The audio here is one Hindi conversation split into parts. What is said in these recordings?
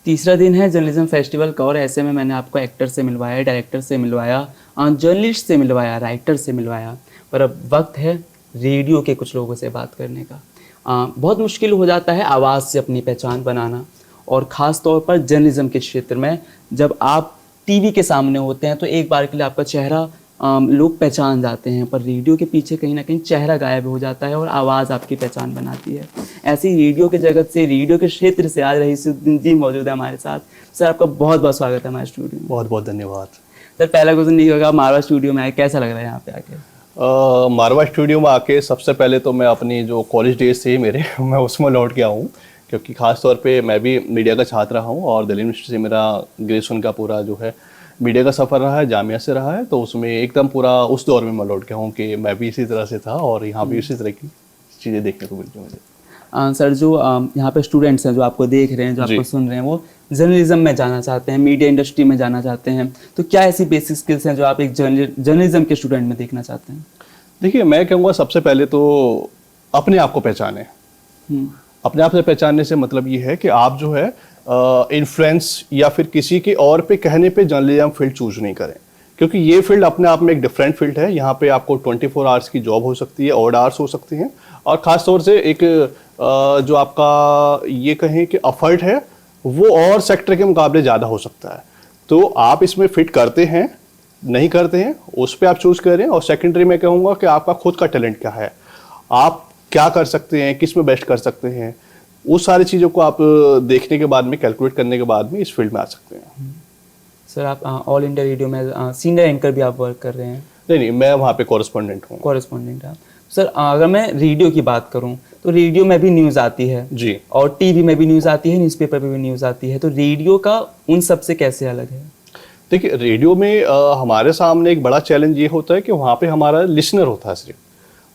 तीसरा दिन है जर्नलिज्म फेस्टिवल का और ऐसे में मैंने आपको एक्टर से मिलवाया, डायरेक्टर से मिलवाया, जर्नलिस्ट से मिलवाया, राइटर से मिलवाया, पर अब वक्त है रेडियो के कुछ लोगों से बात करने का। बहुत मुश्किल हो जाता है आवाज़ से अपनी पहचान बनाना, और ख़ास तौर पर जर्नलिज्म के क्षेत्र में जब आप टीवी के सामने होते हैं तो एक बार के लिए आपका चेहरा लोग पहचान जाते हैं, पर रेडियो के पीछे कहीं ना कहीं चेहरा गायब हो जाता है और आवाज़ आपकी पहचान बनाती है। ऐसी रेडियो के जगत से, रेडियो के क्षेत्र से आज रईसुद्दीन जी मौजूद है हमारे साथ। सर आपका बहुत बहुत स्वागत है हमारे स्टूडियो में। बहुत बहुत धन्यवाद सर। पहला क्वेश्चन नहीं होगा, मारवा स्टूडियो में आए कैसा लग रहा है यहाँ पे आके? मारवा स्टूडियो में आके सबसे पहले तो मैं अपनी जो कॉलेज डेज थे मेरे मैं उसमें लौट के आऊँ, क्योंकि ख़ास तौर पे मैं भी मीडिया का छात्र रहा हूँ और दिल्ली यूनिवर्सिटी से मेरा ग्रेजुएशन का पूरा जो है मीडिया का सफ़र रहा है, जामिया से रहा है, तो उसमें एकदम पूरा उस दौर में मैं लौट के हूँ कि मैं भी इसी तरह से था और यहाँ भी इसी तरह की चीज़ें देखने को मिलती मुझे। सर जो यहाँ पे स्टूडेंट्स हैं जो आपको देख रहे हैं, जो आपको सुन रहे हैं, वो जर्नलिज्म में जाना चाहते हैं, मीडिया इंडस्ट्री में जाना चाहते हैं, तो क्या ऐसी बेसिक स्किल्स हैं जो आप एक जर्नलिज्म के स्टूडेंट में देखना चाहते हैं? देखिए, मैं कहूँगा सबसे पहले तो अपने आप को पहचाने। अपने आप से पहचानने से मतलब ये है कि आप जो है इन्फ्लुएंस या फिर किसी के और पे कहने पे जर्नलिज्म फील्ड चूज नहीं करें, क्योंकि ये फील्ड अपने आप में एक डिफरेंट फील्ड है। यहाँ पे आपको 24 आवर्स की जॉब हो सकती है, ऑड आवर्स हो सकते हैं, और ख़ास तौर से एक जो आपका ये कहें कि एफर्ट है वो और सेक्टर के मुकाबले ज़्यादा हो सकता है। तो आप इसमें फिट करते हैं नहीं करते हैं उस पर आप चूज़ करें। और सेकेंडरी में कहूँगा कि आपका खुद का टैलेंट क्या है, आप क्या कर सकते हैं, किस में बेस्ट कर सकते हैं, उस सारी चीज़ों को आप देखने के बाद में, कैलकुलेट करने के बाद में इस फील्ड में आ सकते हैं। सर आप ऑल इंडिया रेडियो में सीनियर एंकर भी आप वर्क कर रहे हैं? नहीं, मैं वहाँ पे कॉरेस्पॉन्डेंट हूँ। कॉरेस्पॉन्डेंट आप। सर अगर मैं रेडियो की बात करूँ तो रेडियो में भी न्यूज़ आती है जी, और टीवी में भी न्यूज़ आती है, न्यूज़पेपर पे भी न्यूज़ आती है, तो रेडियो का उन सब से कैसे अलग है? देखिए, रेडियो में हमारे सामने एक बड़ा चैलेंज ये होता है कि वहाँ पे हमारा लिसनर होता है।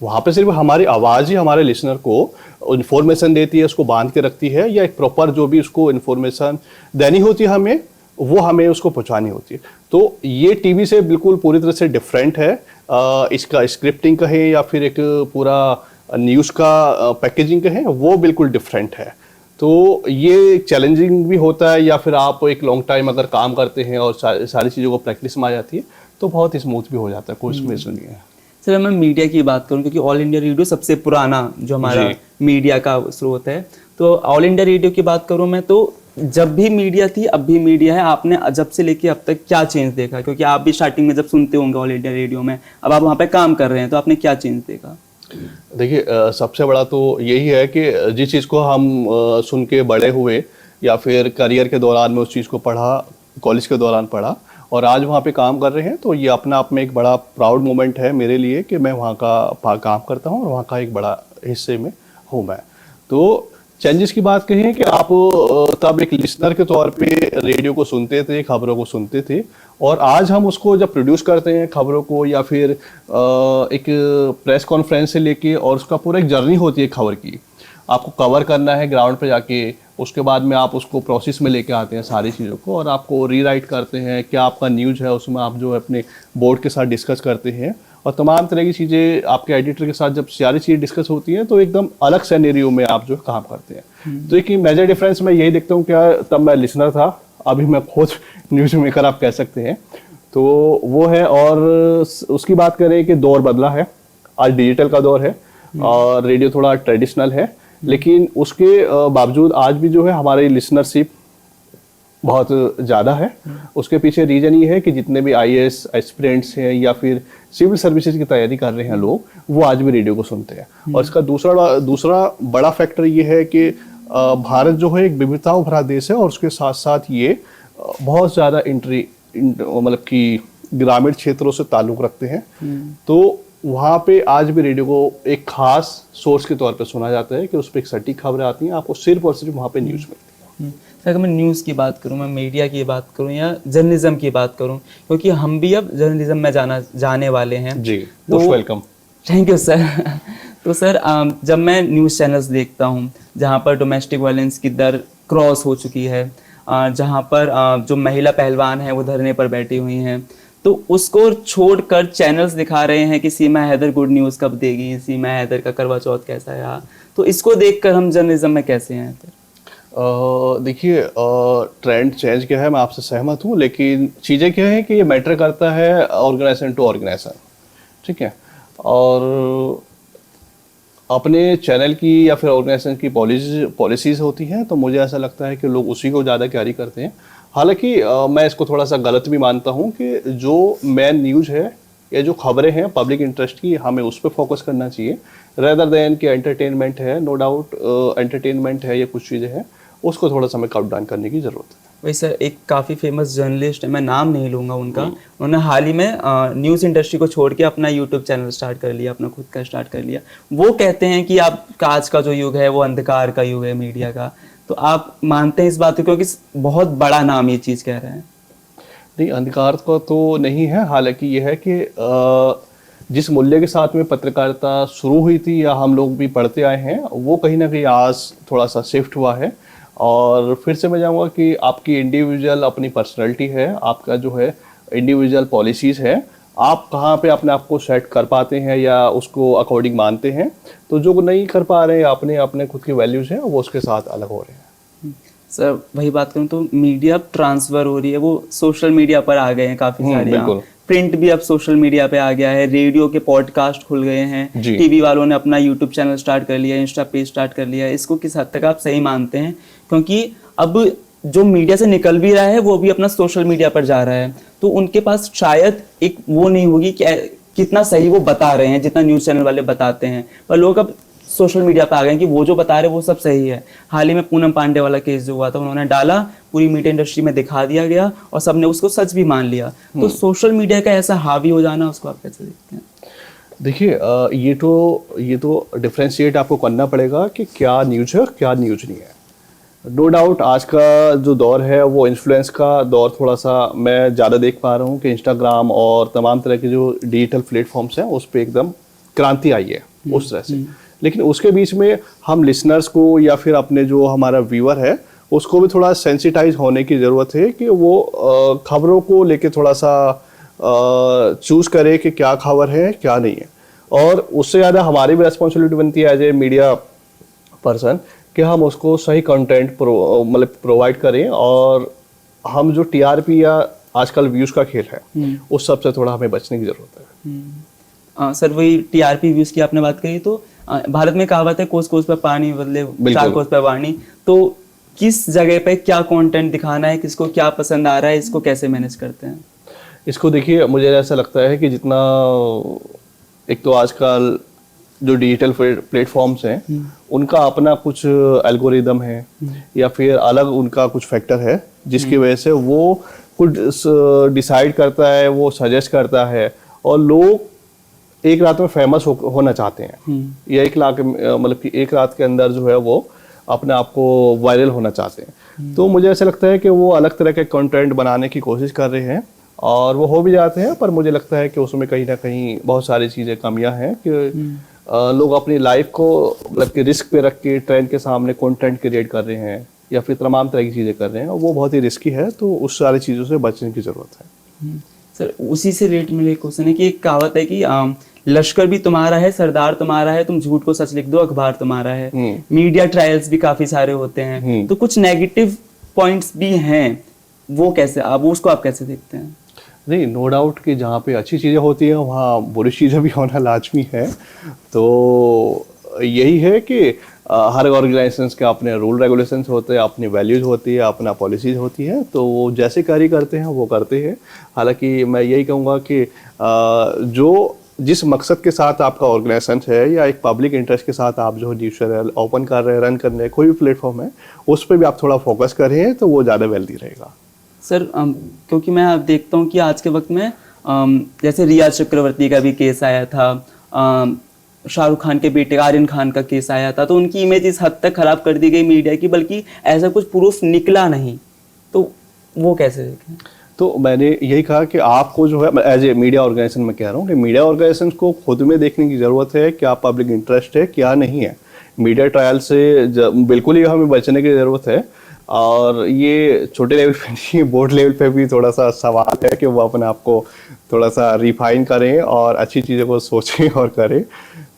वहाँ पे सिर्फ हमारी आवाज़ ही हमारे लिसनर को इन्फॉर्मेशन देती है, उसको बांध के रखती है, या एक प्रॉपर जो भी उसको इन्फॉर्मेशन देनी होती है हमें, वो हमें उसको पहुँचानी होती है। तो ये टीवी से बिल्कुल पूरी तरह से डिफरेंट है। इसका स्क्रिप्टिंग कहें या फिर एक पूरा न्यूज़ का पैकेजिंग कहें, वो बिल्कुल डिफरेंट है। तो ये चैलेंजिंग भी होता है, या फिर आप एक लॉन्ग टाइम अगर काम करते हैं और सारी चीज़ों को प्रैक्टिस में आ जाती है तो बहुत स्मूथ भी हो जाता है, कोई इसमें इशू नहीं है। सर मैं मीडिया की बात करूं, क्योंकि ऑल इंडिया रेडियो सबसे पुराना जो हमारा मीडिया का स्रोत है, तो ऑल इंडिया रेडियो की बात करूं मैं, तो जब भी मीडिया थी अब भी मीडिया है, आपने जब से लेके अब तक क्या चेंज देखा? क्योंकि आप भी स्टार्टिंग में जब सुनते होंगे ऑल इंडिया रेडियो में, अब आप वहाँ पे काम कर रहे हैं, तो आपने क्या चेंज देखा? देखिए, सबसे बड़ा तो यही है कि जिस चीज़ को हम सुन के बड़े हुए या फिर करियर के दौरान में उस चीज़ को पढ़ा, कॉलेज के दौरान पढ़ा और आज वहाँ पे काम कर रहे हैं, तो ये अपना आप में एक बड़ा प्राउड मोमेंट है मेरे लिए कि मैं वहाँ का काम करता हूँ और वहाँ का एक बड़ा हिस्से में हूँ मैं। तो चेंजेस की बात कहें कि आप तब एक लिसनर के तौर पे रेडियो को सुनते थे, खबरों को सुनते थे, और आज हम उसको जब प्रोड्यूस करते हैं खबरों को, या फिर एक प्रेस कॉन्फ्रेंस से लेके, और उसका पूरा एक जर्नी होती है खबर की, आपको कवर करना है ग्राउंड पे जाके, उसके बाद में आप उसको प्रोसेस में लेके आते हैं सारी चीज़ों को, और आपको रीराइट करते हैं, क्या आपका न्यूज़ है उसमें आप जो है अपने बोर्ड के साथ डिस्कस करते हैं, और तमाम तरह की चीज़ें आपके एडिटर के साथ जब सारी चीज़ें डिस्कस होती हैं तो एकदम अलग सिनेरियो में आप जो काम करते हैं। तो एक मेजर डिफरेंस मैं यही देखता हूँ, क्या तब मैं लिसनर था, अभी मैं खुद न्यूज़ मेकर आप कह सकते हैं, तो वो है। और उसकी बात करें कि दौर बदला है, आज डिजिटल का दौर है और रेडियो थोड़ा ट्रेडिशनल है, लेकिन उसके बावजूद आज भी जो है हमारी लिसनरशिप बहुत ज़्यादा है। उसके पीछे रीज़न ये है कि जितने भी IAS एस्पिरेंट्स हैं या फिर सिविल सर्विसेज की तैयारी कर रहे हैं लोग, वो आज भी रेडियो को सुनते हैं। और इसका दूसरा बड़ा फैक्टर ये है कि भारत जो है एक विविधताओं भरा देश है, और उसके साथ साथ ये बहुत ज़्यादा मतलब कि ग्रामीण क्षेत्रों से ताल्लुक़ रखते हैं। तो वहाँ पे आज भी रेडियो को एक खास सोर्स के तौर पे सुना जाता है कि उस पर एक सटीक खबरें आती हैं, आपको सिर्फ और सिर्फ वहाँ पे न्यूज़ मिलती है। सर अगर मैं न्यूज़ की बात करूँ, मैं मीडिया की बात करूँ या जर्नलिज्म की बात करूँ, क्योंकि हम भी अब जर्नलिज्म में जाने वाले हैं। जी, most welcome. Thank you sir. तो सर जब मैं न्यूज़ चैनल्स देखता हूँ जहाँ पर डोमेस्टिक वायलेंस की दर क्रॉस हो चुकी है, जहाँ पर जो महिला पहलवान है वो धरने पर बैठी हुई हैं, तो उसको छोड़कर चैनल्स दिखा रहे हैं कि सीमा हैदर गुड न्यूज़ कब देगी, सीमा हैदर का करवा चौथ कैसा है, तो इसको देखकर हम जर्नलिज्म में कैसे हैं? देखिए, ट्रेंड चेंज क्या है, मैं आपसे सहमत हूँ, लेकिन चीज़ें क्या है कि ये मैटर करता है ऑर्गेनाइजेशन टू ऑर्गेनाइजेशन, ठीक है। और अपने चैनल की या फिर ऑर्गेनाइजेशन की पॉलिसीज़ होती हैं, तो मुझे ऐसा लगता है कि लोग उसी को ज़्यादा कैरी करते हैं। हालांकि मैं इसको थोड़ा सा गलत भी मानता हूँ कि जो मेन न्यूज़ है या जो खबरें हैं पब्लिक इंटरेस्ट की, हमें उस पर फोकस करना चाहिए रेदर देन कि एंटरटेनमेंट है। नो डाउट एंटरटेनमेंट है या कुछ चीज़ें हैं, उसको थोड़ा सा हमें कट डाउन करने की ज़रूरत है। वही सर, एक काफ़ी फेमस जर्नलिस्ट है, मैं नाम नहीं लूँगा उनका, उन्होंने हाल ही में न्यूज़ इंडस्ट्री को छोड़ के अपना यूट्यूब चैनल स्टार्ट कर लिया, अपना खुद का स्टार्ट कर लिया। वो कहते हैं कि आपका आज का जो युग है वो अंधकार का युग है मीडिया का। तो आप मानते हैं इस बात को, क्योंकि बहुत बड़ा नाम ये चीज़ कह रहे हैं? नहीं, अंधकार का तो नहीं है। हालांकि ये है कि जिस मूल्य के साथ में पत्रकारिता शुरू हुई थी या हम लोग भी पढ़ते आए हैं, वो कहीं ना कहीं आज थोड़ा सा शिफ्ट हुआ है। और फिर से मैं जाऊँगा कि आपकी इंडिविजुअल अपनी पर्सनैलिटी है, आपका जो है इंडिविजुअल पॉलिसीज़ है, आप कहाँ पे अपने आप को सेट कर पाते हैं या उसको अकॉर्डिंग मानते हैं। तो जो नहीं कर पा रहे हैं, अपने अपने खुद की वैल्यूज़ हैं, वो उसके साथ अलग हो रहे हैं। सर वही बात करूँ तो मीडिया अब ट्रांसफर हो रही है, वो सोशल मीडिया पर आ गए हैं काफ़ी सारे। बिल्कुल। प्रिंट भी अब सोशल मीडिया पे आ गया है, रेडियो के पॉडकास्ट खुल गए हैं, जी। टीवी वालों ने अपना यूट्यूब चैनल स्टार्ट कर लिया, इंस्टा पेज स्टार्ट कर लिया है। इसको किस हद तक आप सही मानते हैं? क्योंकि अब जो मीडिया से निकल भी रहा है वो भी अपना सोशल मीडिया पर जा रहा है, तो उनके पास शायद एक वो नहीं होगी कि कितना सही वो बता रहे हैं जितना न्यूज़ चैनल वाले बताते हैं, पर लोग अब सोशल मीडिया पे आ गए हैं कि वो जो बता रहे हैं वो सब सही है। हाल ही में पूनम पांडे वाला केस जो हुआ था, उन्होंने डाला, पूरी मीडिया इंडस्ट्री में दिखा दिया गया और सबने उसको सच भी मान लिया। तो सोशल मीडिया का ऐसा हावी हो जाना, उसको आप कैसे देखते हैं? देखिए, ये तो डिफ्रेंशिएट आपको करना पड़ेगा कि क्या न्यूज़ है और क्या न्यूज़ नहीं है। नो डाउट आज का जो दौर है वो इन्फ्लुएंस का दौर थोड़ा सा मैं ज़्यादा देख पा रहा हूँ कि इंस्टाग्राम और तमाम तरह के जो डिजिटल प्लेटफॉर्म्स हैं उस पर एकदम क्रांति आई है उस तरह से। लेकिन उसके बीच में हम लिसनर्स को या फिर अपने जो हमारा व्यूअर है उसको भी थोड़ा सेंसिटाइज होने की ज़रूरत है कि वो खबरों को लेके थोड़ा सा चूज़ करे कि क्या खबर है क्या नहीं है। और उससे ज़्यादा हमारी भी रिस्पॉन्सिबिलिटी बनती है एज ए मीडिया पर्सन कि हम उसको सही कंटेंट मतलब प्रोवाइड करें, और हम जो टीआरपी या आजकल व्यूज़ का खेल है उस सब से थोड़ा हमें बचने की ज़रूरत है। सर वही टीआरपी व्यूज की आपने बात करी, तो भारत में कहावत है कोस कोस पे पानी बदले चार कोस पे वाणी। तो किस जगह पे क्या कंटेंट दिखाना है, किसको क्या पसंद आ रहा है, इसको कैसे मैनेज करते हैं? इसको देखिए, मुझे ऐसा लगता है कि जितना एक तो आजकल जो डिजिटल प्लेटफॉर्म्स हैं उनका अपना कुछ एल्गोरिदम है या फिर अलग उनका कुछ फैक्टर है जिसकी वजह से वो कुछ डिसाइड करता है, वो सजेस्ट करता है, और लोग एक रात में फेमस होना चाहते हैं या मतलब कि एक रात के अंदर जो है वो अपने आप को वायरल होना चाहते हैं। तो मुझे ऐसा लगता है कि वो अलग तरह के कंटेंट बनाने की कोशिश कर रहे हैं और वो हो भी जाते हैं, पर मुझे लगता है कि उसमें कहीं ना कहीं बहुत सारी चीज़ें कमियां हैं कि लोग अपनी लाइफ को मतलब कि रिस्क पे रख के ट्रेंड के सामने कंटेंट क्रिएट कर रहे हैं या फिर तमाम तरह की चीज़ें कर रहे हैं, और वो बहुत ही रिस्की है। तो उस सारी चीज़ों से बचने की ज़रूरत है। सर उसी से रिलेटेड मेरा एक क्वेश्चन है कि एक कहावत है कि लश्कर भी तुम्हारा है, सरदार तुम्हारा है, तुम झूठ को सच लिख दो, अखबार तुम्हारा है। मीडिया ट्रायल्स भी काफी सारे होते हैं, तो कुछ नेगेटिव पॉइंट्स भी हैं, वो कैसे आप उसको आप कैसे देखते हैं? नहीं, नो डाउट कि जहाँ पे अच्छी चीज़ें होती हैं वहाँ बुरी चीज़ें भी होना लाजमी है। तो यही है कि हर ऑर्गेनाइजेशंस के अपने रूल रेगुलेशंस होते हैं, अपनी वैल्यूज़ होती है, अपना पॉलिसीज़ होती है, तो वो जैसे कार्य करते हैं वो करते हैं। हालांकि मैं यही कहूँगा कि जो जिस मकसद के साथ आपका ऑर्गेनाइजेशन है या एक पब्लिक इंटरेस्ट के साथ आप जो न्यूज़ चैनल ओपन कर रहे हैं, रन कर रहे हैं, कोई भी प्लेटफॉर्म है, उस पर भी आप थोड़ा फोकस करें तो वो ज़्यादा वेल्दी रहेगा। सर क्योंकि मैं अब देखता हूँ कि आज के वक्त में जैसे रिया चक्रवर्ती का भी केस आया था, शाहरुख खान के बेटे आर्यन खान का केस आया था, तो उनकी इमेज इस हद तक खराब कर दी गई मीडिया की, बल्कि ऐसा कुछ प्रूफ निकला नहीं, तो वो कैसे देखें? तो मैंने यही कहा कि आपको जो है एज ए मीडिया ऑर्गेनाइजेशन में कह रहा हूँ कि मीडिया ऑर्गेनाइजेशन को खुद में देखने की ज़रूरत है क्या पब्लिक इंटरेस्ट है क्या नहीं है। मीडिया ट्रायल से बिल्कुल ही हमें बचने की ज़रूरत है, और ये छोटे लेवल पे नहीं, बोर्ड लेवल पे भी थोड़ा सा सवाल है कि वो अपने आप को थोड़ा सा रिफाइन करें और अच्छी चीज़ों को सोचें और करें।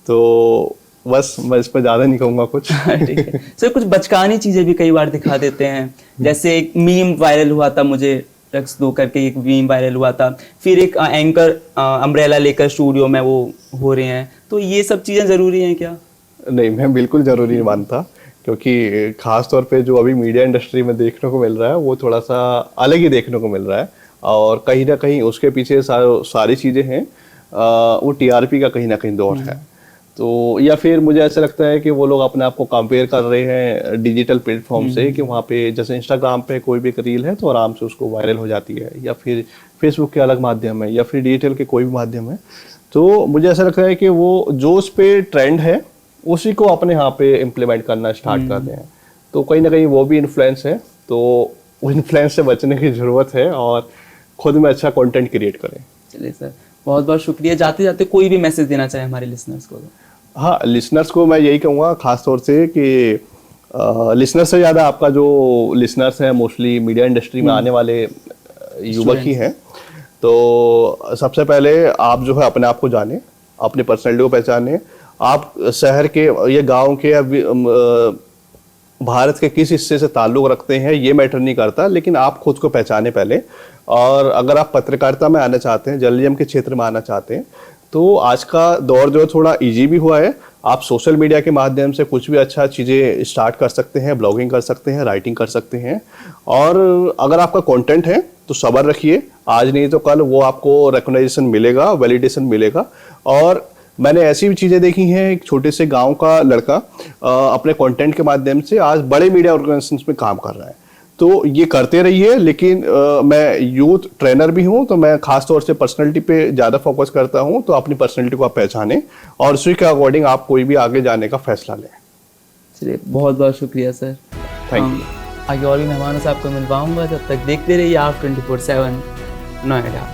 तो बस मैं इस पर ज़्यादा नहीं कहूँगा कुछ। ठीक है सर, कुछ बचकानी चीजें भी कई बार दिखा देते हैं, जैसे एक मीम वायरल हुआ था, मुझे रक्स दो करके एक मीम वायरल हुआ था, फिर एक एंकर अम्ब्रेला लेकर स्टूडियो में वो हो रहे हैं, तो ये सब चीजें जरूरी हैं क्या? नहीं, मैं बिल्कुल ज़रूरी नहीं मानता, क्योंकि ख़ास तौर पे जो अभी मीडिया इंडस्ट्री में देखने को मिल रहा है वो थोड़ा सा अलग ही देखने को मिल रहा है, और कहीं ना कहीं उसके पीछे सारी चीज़ें हैं, वो टीआरपी का कहीं ना कहीं दौर है। तो या फिर मुझे ऐसा लगता है कि वो लोग अपने आप को कंपेयर कर रहे हैं डिजिटल प्लेटफॉर्म से, कि वहाँ पे जैसे इंस्टाग्राम पे कोई भी एक रील है तो आराम से उसको वायरल हो जाती है, या फिर फेसबुक के अलग माध्यम है, या फिर डिजिटल के कोई भी माध्यम है। तो मुझे ऐसा लगता है कि वो जो उस पर ट्रेंड है उसी को अपने यहाँ पे इम्प्लीमेंट करना स्टार्ट करते हैं, तो कहीं ना कहीं वो भी इन्फ्लुएंस है। तो वो इन्फ्लुएंस से बचने की ज़रूरत है और खुद में अच्छा कंटेंट क्रिएट करें। चलिए सर, बहुत बहुत शुक्रिया। जाते जाते कोई भी मैसेज देना चाहे हमारे लिसनर्स को? हाँ, लिसनर्स को मैं यही कहूँगा खास तौर से कि लिसनर्स से ज़्यादा आपका जो लिसनर्स है मोस्टली मीडिया इंडस्ट्री में आने वाले युवक ही हैं। तो सबसे पहले आप जो है अपने आप को जाने, अपनी पर्सनैलिटी को पहचाने। आप शहर के या गांव के या भारत के किस हिस्से से ताल्लुक़ रखते हैं ये मैटर नहीं करता, लेकिन आप खुद को पहचाने पहले। और अगर आप पत्रकारिता में आना चाहते हैं, जर्नलिज्म के क्षेत्र में आना चाहते हैं, तो आज का दौर जो थोड़ा इजी भी हुआ है। आप सोशल मीडिया के माध्यम से कुछ भी अच्छा चीज़ें स्टार्ट कर सकते हैं, ब्लॉगिंग कर सकते हैं, राइटिंग कर सकते हैं। और अगर आपका कंटेंट है तो सब्र रखिए, आज नहीं तो कल वो आपको रिकॉग्नाइजेशन मिलेगा, वैलिडेशन मिलेगा। और मैंने ऐसी भी चीज़ें देखी हैं, एक छोटे से गांव का लड़का अपने कंटेंट के माध्यम से आज बड़े मीडिया ऑर्गेनाइजेशंस में काम कर रहा है। तो ये करते रहिए, लेकिन मैं यूथ ट्रेनर भी हूँ, तो मैं खास तौर से पर्सनैलिटी पे ज़्यादा फोकस करता हूँ। तो अपनी पर्सनैलिटी को आप पहचानें और उसी के अकॉर्डिंग आप कोई भी आगे जाने का फैसला लें। चलिए, बहुत बहुत शुक्रिया सर। Thank you. आगे और भी मेहमानों से आपको मिलवाऊंगा, जब तक देखते रहिए आप 24/7 नोएडा।